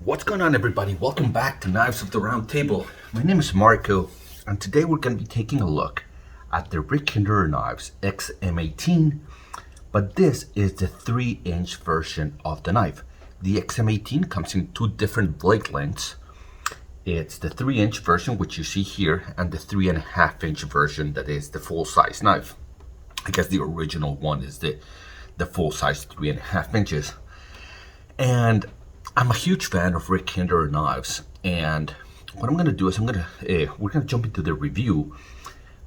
What's going on, everybody? Welcome back to Knives of the Round Table. My name is Marco, and today we're going to be taking a look at the Rick Hinderer Knives XM-18, but this is the 3-inch version of the knife. The XM-18 comes in two different blade lengths. It's the 3-inch version, which you see here, and the 3.5-inch version that is the full-size knife. I guess the original one is the full-size 3.5 inches. And I'm a huge fan of Rick Hinderer Knives, and what I'm going to do is we're going to jump into the review,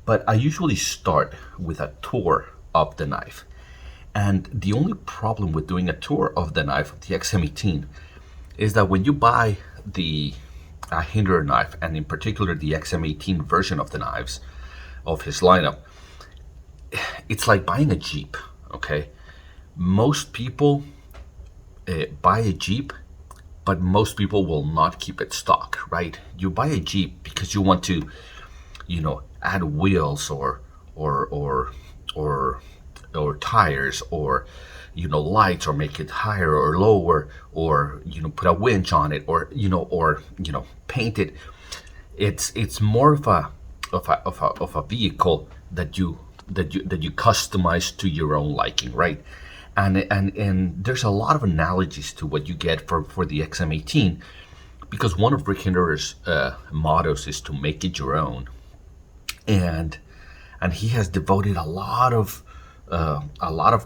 but I usually start with a tour of the knife. And the only problem with doing a tour of the knife, the XM-18, is that when you buy the Hinderer knife, and in particular the XM-18 version of the knives of his lineup, it's like buying a Jeep, okay? Most people buy a Jeep, but most people will not keep it stock, right? You buy a Jeep because you want to, add wheels or tires or lights, or make it higher or lower, or put a winch on it, or paint it. It's more of a vehicle that you customize to your own liking, right? And there's a lot of analogies to what you get for the XM-18, because one of Rick Hinderer's mottos is to make it your own, and he has devoted a lot of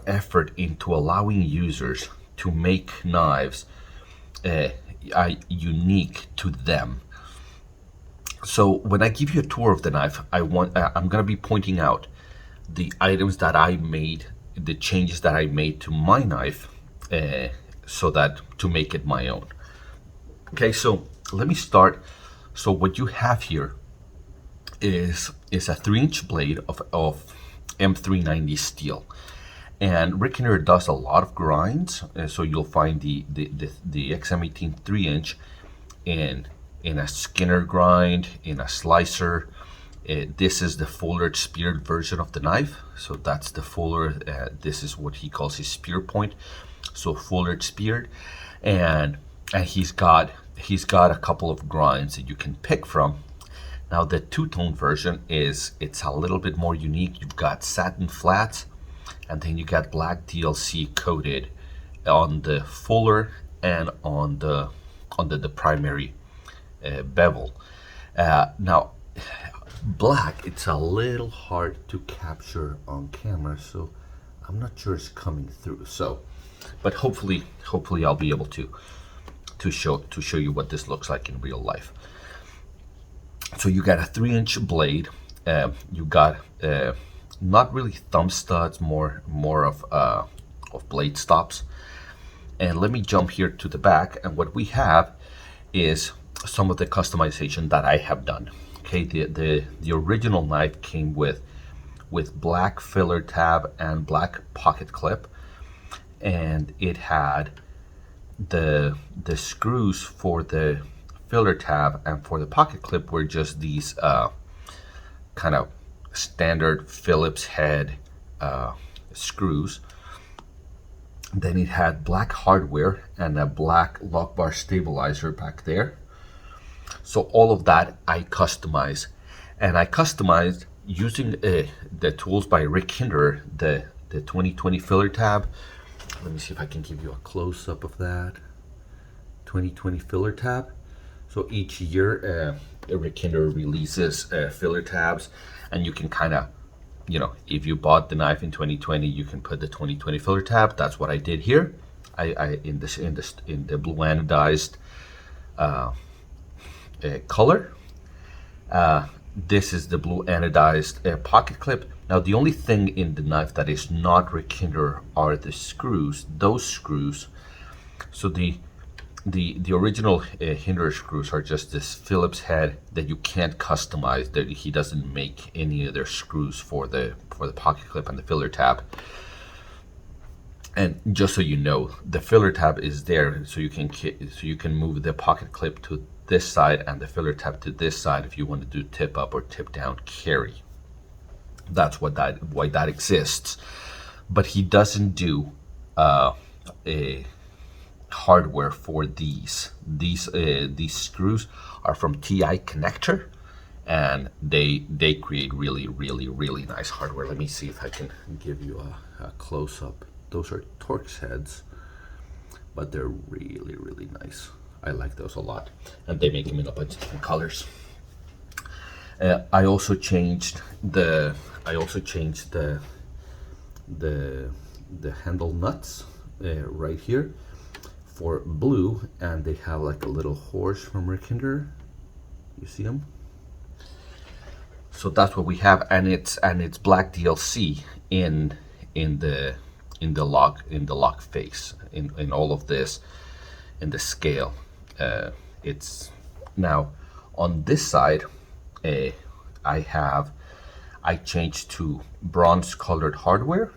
effort into allowing users to make knives unique to them. So when I give you a tour of the knife, I'm going to be pointing out the items that I made, the changes that I made to my knife, so that to make it my own. Okay, so let me start. So what you have here is a 3-inch blade of M390 steel, and Rick Hinderer does a lot of grinds. So you'll find the XM-18 3-inch in a Skinner grind, in a slicer. This is the fuller speared version of the knife, so that's the fuller. This is what he calls his spear point, so fuller speared, and he's got a couple of grinds that you can pick from. Now the two-tone version it's a little bit more unique. You've got satin flats, and then you got black DLC coated on the fuller and on the primary bevel. Now, black, it's a little hard to capture on camera, so I'm not sure it's coming through. So, but hopefully I'll be able to show you what this looks like in real life. So you got a 3-inch blade. You got not really thumb studs, more of blade stops. And let me jump here to the back, and what we have is some of the customization that I have done. Okay, the original knife came with black filler tab and black pocket clip, and it had the screws for the filler tab and for the pocket clip were just these kind of standard Phillips head screws. Then it had black hardware and a black lock bar stabilizer back there. So all of that I customized, and I customized using the tools by Rick Hinderer, the 2020 filler tab. Let me see if I can give you a close-up of that 2020 filler tab. So each year Rick Hinderer releases filler tabs, and you can kind of, if you bought the knife in 2020, you can put the 2020 filler tab. That's what I did here. I in the blue anodized color. This is the blue anodized pocket clip. Now the only thing in the knife that is not Rick Hinderer are the screws. Those screws. So the original Hinderer screws are just this Phillips head that you can't customize. That he doesn't make any other screws for the pocket clip and the filler tab. And just so you know, the filler tab is there, so you can move the pocket clip to this side and the filler tab to this side if you want to do tip up or tip down carry. That's why that exists. But he doesn't do hardware for these. These screws are from TI Connector, and they create really nice hardware. Let me see if I can give you a close-up. Those are Torx heads, but they're really nice. I like those a lot, and they make them in a bunch of different colors. I also changed the handle nuts right here for blue, and they have like a little horse from Rick Hinderer. You see them? So that's what we have, and it's black DLC in the lock face, in all of this, in the scale. It's now on this side. I changed to bronze colored hardware,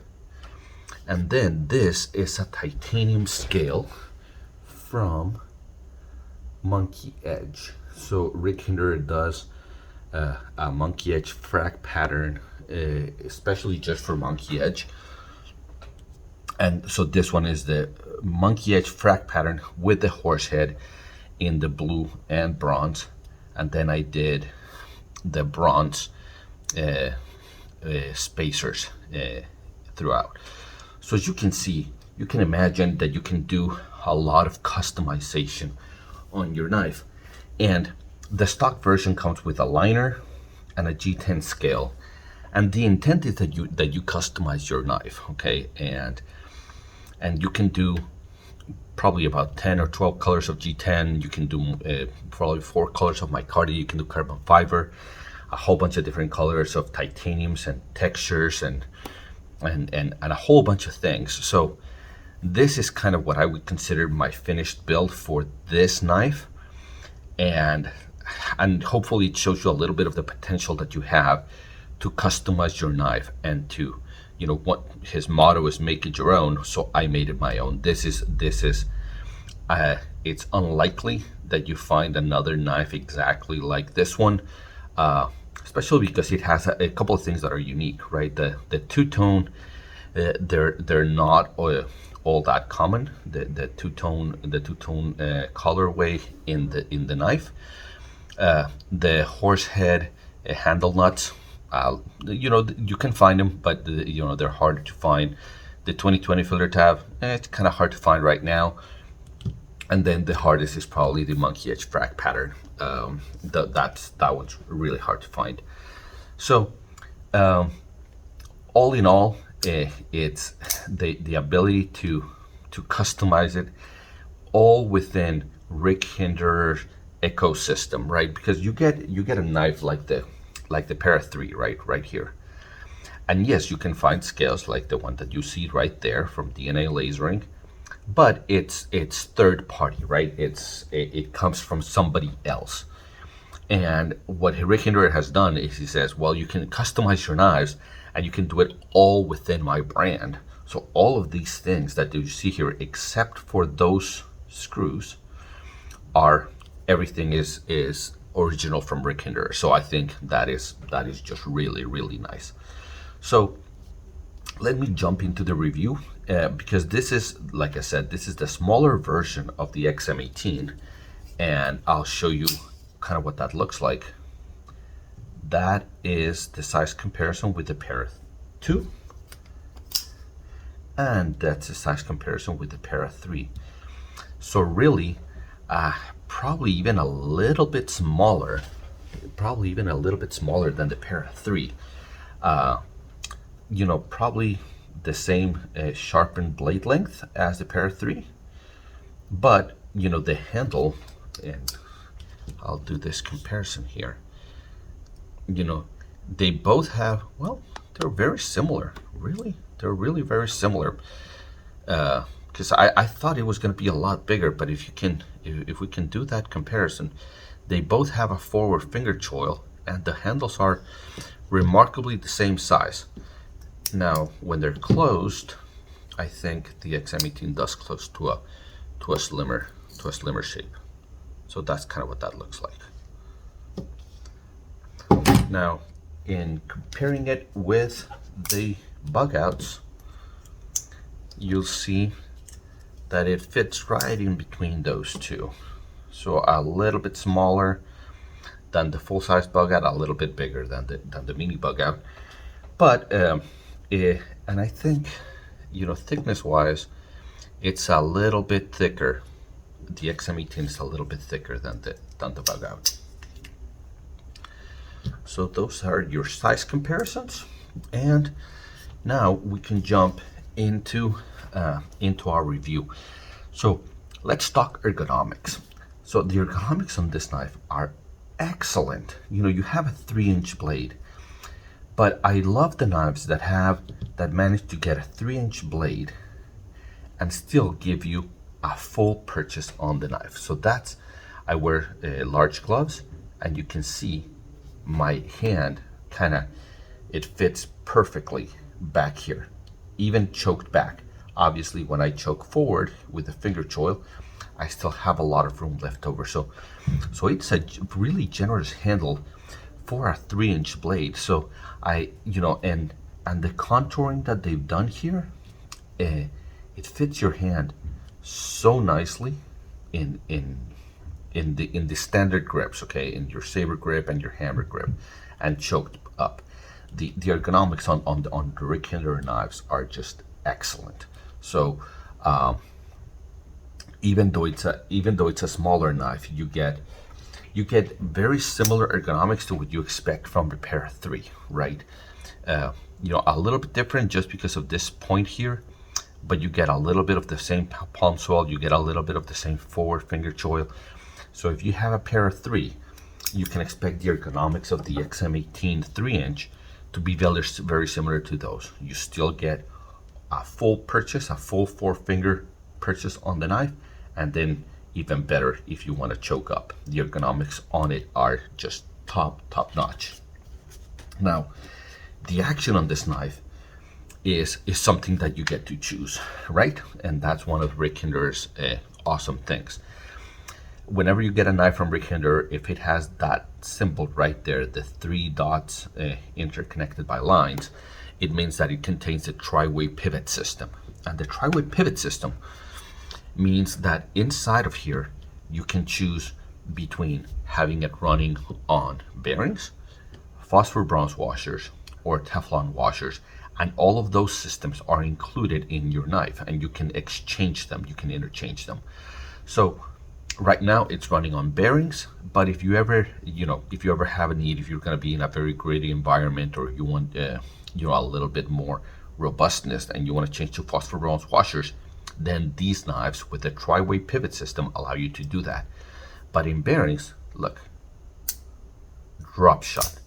and then this is a titanium scale from Monkey Edge. So Rick Hinderer does a Monkey Edge frac pattern, especially just for Monkey Edge. And so this one is the Monkey Edge frac pattern with the horse head in the blue and bronze. And then I did the bronze spacers throughout. So as you can see, you can imagine that you can do a lot of customization on your knife. And the stock version comes with a liner and a G10 scale. And the intent is that you customize your knife, okay? And you can do probably about 10 or 12 colors of G10. You can do probably 4 colors of micarta. You can do carbon fiber, a whole bunch of different colors of titaniums and textures and a whole bunch of things. So this is kind of what I would consider my finished build for this knife, and hopefully it shows you a little bit of the potential that you have to customize your knife, and to, you know, what his motto is, make it your own. So I made it my own. This is it's unlikely that you find another knife exactly like this one, especially because it has a couple of things that are unique, right? The two-tone, they're not all that common. The two-tone colorway in the knife. The horse head handle nuts, you know, you can find them, but you know, they're hard to find. The 2020 filter tab, it's kind of hard to find right now. And then the hardest is probably the Monkey Edge frac pattern. That one's really hard to find. So all in all, it's the ability to customize it all within Rick Hinderer's ecosystem, right? Because you get a knife like the Para 3, right here. And yes, you can find scales like the one that you see right there from DNA Lasering, but it's third party, right? It comes from somebody else. And what Rick Hinderer has done is he says, well, you can customize your knives and you can do it all within my brand. So all of these things that you see here, except for those screws, everything is original from Rick Hinderer. So I think that is just really nice. So let me jump into the review, because this is, like I said, this is the smaller version of the XM-18, and I'll show you kind of what that looks like. That is the size comparison with the Para 2, and that's the size comparison with the Para 3. So really, probably even a little bit smaller, than the Para 3. You know, probably the same sharpened blade length as the Para 3, but you know, the handle, and I'll do this comparison here. You know, they both have, well, they're very similar. They're really very similar. Because I thought it was going to be a lot bigger, but if we can do that comparison, they both have a forward finger choil, and the handles are remarkably the same size. Now, when they're closed, I think the XM-18 does close to a slimmer shape. So that's kind of what that looks like. Now, in comparing it with the bug outs, you'll see that it fits right in between those two. So a little bit smaller than the full-size bug out, a little bit bigger than the mini bug out. But and I think, thickness-wise, it's a little bit thicker. The XM-18 is a little bit thicker than the bug out. So those are your size comparisons, and now we can jump into our review. So let's talk ergonomics. So the ergonomics on this knife are excellent. You have a 3-inch blade, but I love the knives that manage to get a 3-inch blade and still give you a full purchase on the knife. So I wear large gloves, and you can see my hand it fits perfectly back here, even choked back. Obviously, when I choke forward with the finger choil, I still have a lot of room left over. So it's a really generous handle for a 3-inch blade. So and the contouring that they've done here, it fits your hand so nicely in the standard grips, okay, in your saber grip and your hammer grip, and choked up. The ergonomics on the Rick Hinderer knives are just excellent. So even though it's a smaller knife, you get very similar ergonomics to what you expect from the Para 3, right? A little bit different just because of this point here, but you get a little bit of the same palm swell, you get a little bit of the same forward finger choil. So if you have a Para 3, you can expect the ergonomics of the XM-18 3-inch to be very similar to those. You still get a full purchase, a full 4-finger purchase on the knife, and then even better if you want to choke up. The ergonomics on it are just top notch. Now, the action on this knife is something that you get to choose, right? And that's one of Rick Hinderer's awesome things. Whenever you get a knife from Rick Hinderer, if it has that symbol right there, the 3 dots interconnected by lines, it means that it contains a tri-way pivot system. And the tri-way pivot system means that inside of here, you can choose between having it running on bearings, phosphor bronze washers, or Teflon washers. And all of those systems are included in your knife, and you can exchange them, you can interchange them. So right now it's running on bearings, but if you ever have a need, if you're going to be in a very gritty environment, or you want a little bit more robustness and you want to change to phosphor bronze washers, then these knives with the tri-way pivot system allow you to do that. But in bearings, look, drop shot.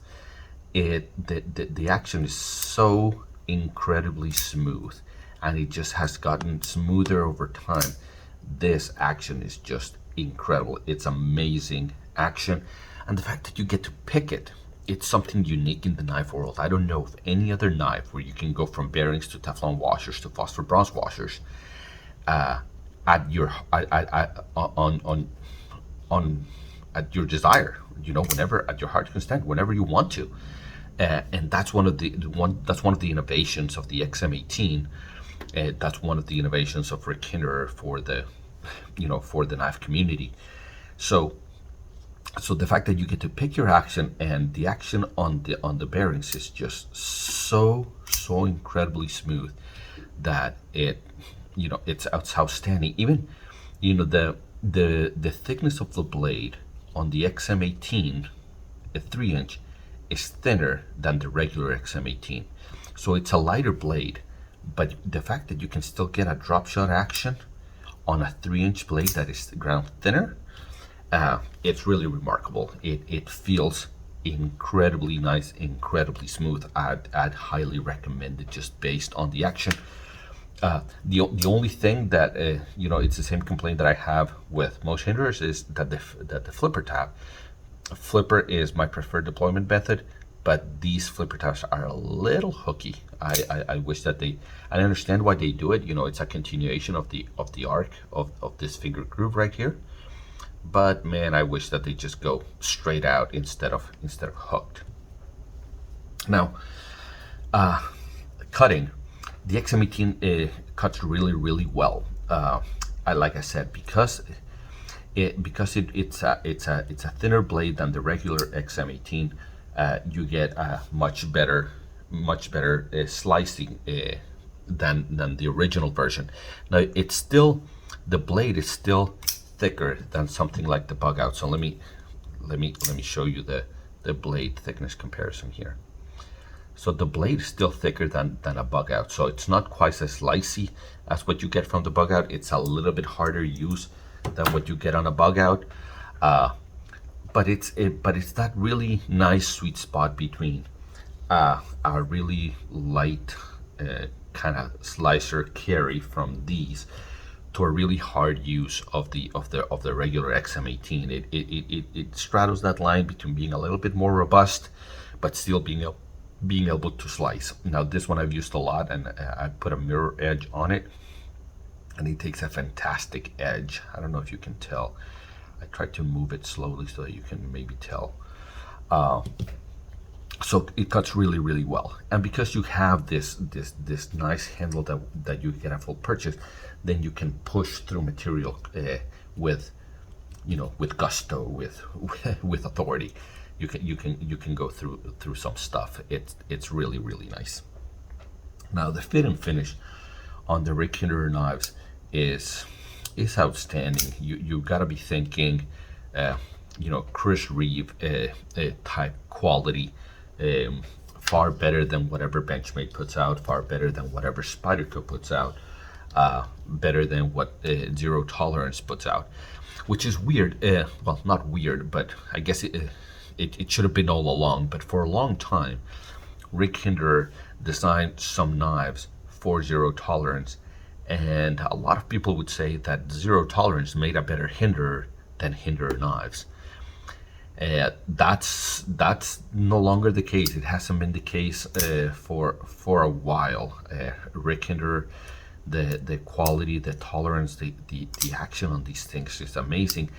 The action is so incredibly smooth, and it just has gotten smoother over time. This action is just incredible. It's amazing action, and the fact that you get to pick it's something unique in the knife world. I don't know of any other knife where you can go from bearings to Teflon washers to phosphor bronze washers at your desire, whenever, at your heart's content, whenever you want to. And that's one of the innovations of the XM-18. That's one of the innovations of Rick Hinderer for the knife community. So the fact that you get to pick your action, and the action on the bearings is just so incredibly smooth that it's outstanding. Even the thickness of the blade on the XM-18, a 3-inch, is thinner than the regular XM-18. So it's a lighter blade, but the fact that you can still get a drop shot action on a 3-inch blade that is ground thinner, it's really remarkable. It feels incredibly nice, incredibly smooth. I'd highly recommend it just based on the action. The only thing that it's the same complaint that I have with most Hinderers is that the flipper tab. Flipper is my preferred deployment method, but these flipper tabs are a little hooky. I wish that I understand why they do it. It's a continuation of the arc of this finger groove right here. But man, I wish that they just go straight out instead of hooked. Now, cutting. The XM-18 cuts really well. like I said, because it's a thinner blade than the regular XM18. You get a much better slicing than the original version. Now it's still, the blade is still thicker than something like the Bug Out. So let me show you the blade thickness comparison here. So the blade is still thicker than a Bug Out. So it's not quite as slicey as what you get from the Bug Out. It's a little bit harder to use than what you get on a Bug Out. But it's that really nice sweet spot between a really light kind of slicer carry from these to a really hard use of the regular XM18. It straddles that line between being a little bit more robust, but still being able to slice. Now this one I've used a lot, and I put a mirror edge on it, and it takes a fantastic edge. I don't know if you can tell. I tried to move it slowly so that you can maybe tell. So it cuts really well, and because you have this nice handle that you get a full purchase, then you can push through material with gusto, with authority. You can go through some stuff. It's really nice. Now the fit and finish on the Rick Hinderer knives is outstanding. You gotta be thinking, Chris Reeve type quality. Far better than whatever Benchmade puts out, far better than whatever Spyderco puts out, better than what Zero Tolerance puts out, which is weird. Well, not weird, but I guess it should have been all along. But for a long time, Rick Hinderer designed some knives for Zero Tolerance, and a lot of people would say that Zero Tolerance made a better Hinderer than Hinderer knives. That's no longer the case. It hasn't been the case for a while. Rick Hinderer, the quality, the tolerance, the action on these things is amazing.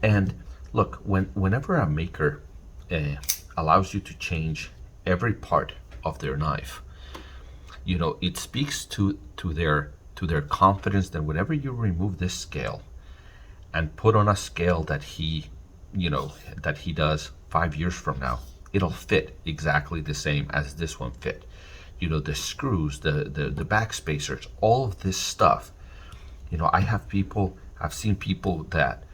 And look, whenever a maker allows you to change every part of their knife, it speaks to their confidence that whenever you remove this scale and put on a scale that he does 5 years from now, it'll fit exactly the same as this one fit. The screws, the back spacers, all of this stuff. I've seen people that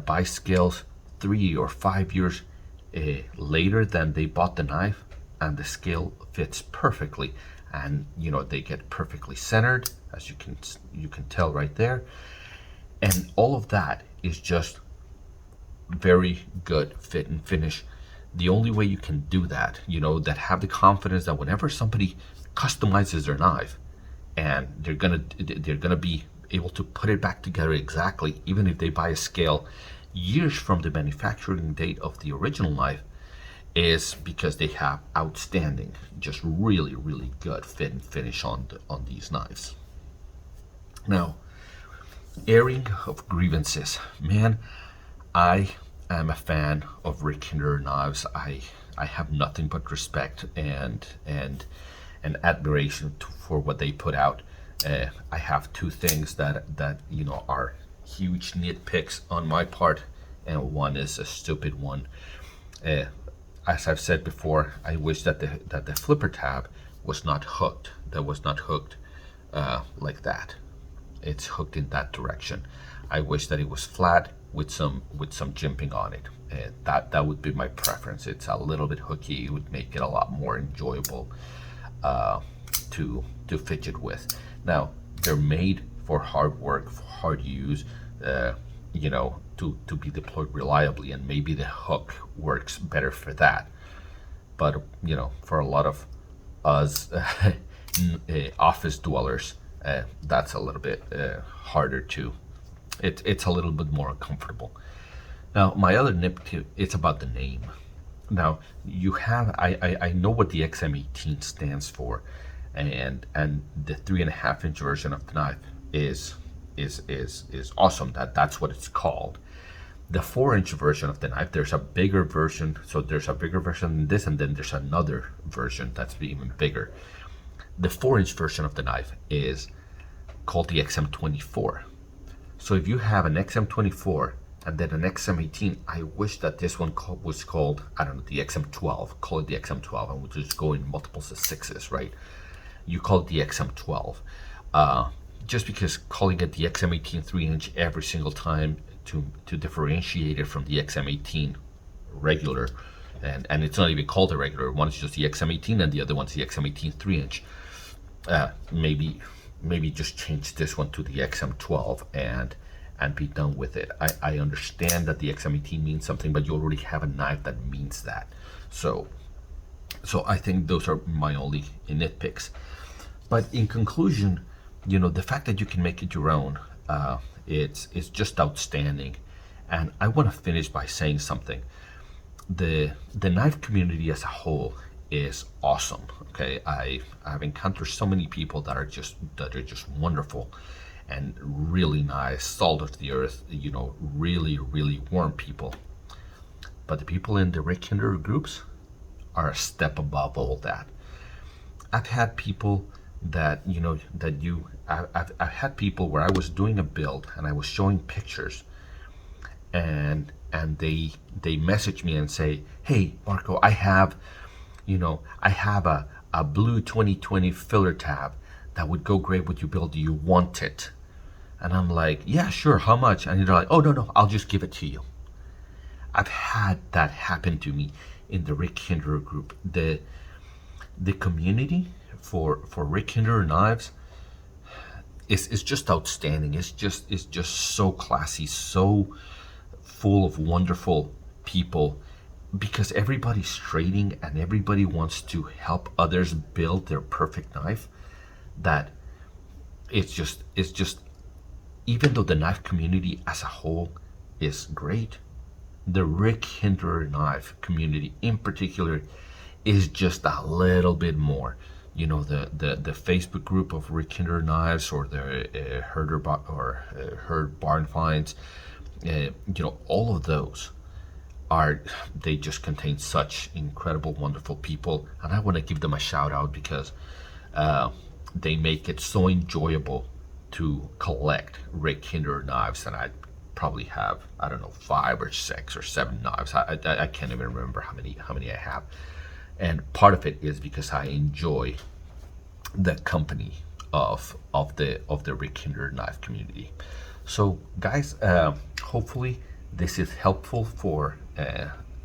buy scales 3 or 5 years later than they bought the knife, and the scale fits perfectly, and they get perfectly centered, as you can tell right there, and all of that is just very good fit and finish. The only way you can do that, that have the confidence that whenever somebody customizes their knife, and they're gonna be able to put it back together exactly, even if they buy a scale years from the manufacturing date of the original knife, is because they have outstanding, just really good fit and finish on these knives. Now, airing of grievances, man, I am a fan of Rick Hinderer knives. I have nothing but respect and admiration for what they put out. I have two things that are huge nitpicks on my part, and one is a stupid one. As I've said before, I wish that the flipper tab was not hooked. That was not hooked like that. It's hooked in that direction. I wish that it was flat with some jimping on it. That would be my preference. It's a little bit hooky. It would make it a lot more enjoyable to fidget with. Now, they're made for hard work, for hard use, to be deployed reliably, and maybe the hook works better for that. But for a lot of us office dwellers, that's a little bit harder to. It's a little bit more uncomfortable. Now, my other nitpick, it's about the name. Now, you have I know what the XM18 stands for, and the 3.5-inch version of the knife is awesome. That's what it's called. The 4-inch version of the knife, there's a bigger version. So there's a bigger version than this, and then there's another version that's even bigger. The 4-inch version of the knife is called the XM24. So if you have an XM24 and then an XM18, I wish that this one was called, I don't know, the XM12. Call it the XM12, and we'll just go in multiples of sixes, right? You call it the XM12. Just because calling it the XM18 3-inch every single time to differentiate it from the XM18 regular, and it's not even called a regular. One is just the XM18 and the other one's the XM18 3-inch. Maybe just change this one to the XM12 and be done with it. I understand that the XM18 means something, but you already have a knife that means that. So I think those are my only nitpicks. But in conclusion, the fact that you can make it your own, it's just outstanding. And I want to finish by saying something. The knife community as a whole is awesome. Okay, I've encountered so many people that are just wonderful and really nice, salt of the earth, really, really warm people. But the people in the Rick Hinderer groups are a step above all that. I've had people that I've had people where I was doing a build and I was showing pictures, and they message me and say, "Hey Marco, I have a blue 2020 filler tab that would go great with your build. Do you want it?" And I'm like, "Yeah, sure. How much?" And they're like, "Oh, no, I'll just give it to you." I've had that happen to me in the Rick Hinderer group. The community for Rick Hinderer knives is just outstanding. It's just so classy, so full of wonderful people, because everybody's trading and everybody wants to help others build their perfect knife. That it's just even though the knife community as a whole is great, the Rick Hinderer knife community in particular is just a little bit more. The Facebook group of Rick Hinderer Knives, or the Herd Barn Finds, all of those they just contain such incredible, wonderful people, and I want to give them a shout out because they make it so enjoyable to collect Rick Hinderer knives. And I probably have, I don't know, 5 or 6 or 7 knives. I can't even remember how many I have. And part of it is because I enjoy the company of the Rick Hinderer knife community. So guys, hopefully this is helpful for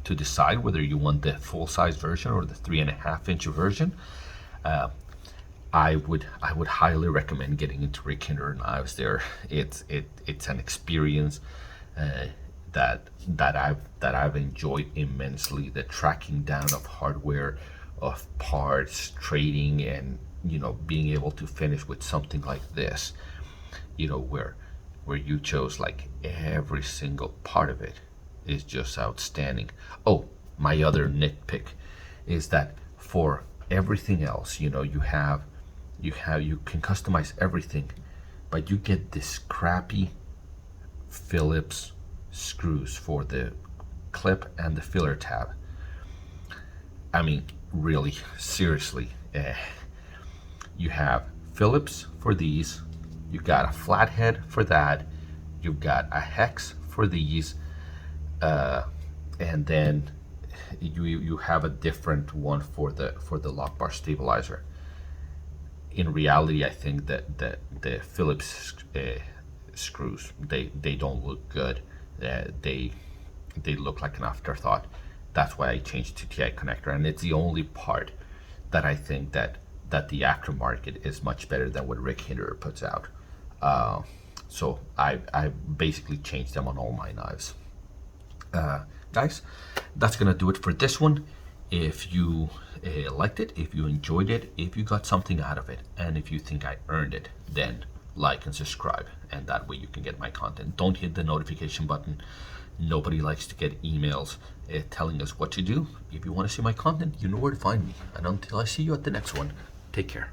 to decide whether you want the full size version or the 3.5-inch version. I would highly recommend getting into Rick Hinderer knives. It's an experience that I've enjoyed immensely. The tracking down of hardware, of parts, trading, and being able to finish with something like this, where you chose like every single part of it, is just outstanding. Oh, my other nitpick is that for everything else, you can customize everything, but you get this crappy Phillips screws for the clip and the filler tab. I mean, really, seriously, you have Phillips for these, you got a flathead for that, you've got a hex for these, and then you have a different one for the lock bar stabilizer. In reality, I think that the Phillips screws, they don't look good. They look like an afterthought. That's why I changed to TI connector, and it's the only part that I think that the aftermarket is much better than what Rick Hinderer puts out. So I basically changed them on all my knives. Guys, that's gonna do it for this one. If you liked it, if you enjoyed it, if you got something out of it, and if you think I earned it, then like and subscribe, and that way you can get my content. Don't hit the notification button. Nobody likes to get emails telling us what to do. If you want to see my content, you know where to find me. And until I see you at the next one, take care.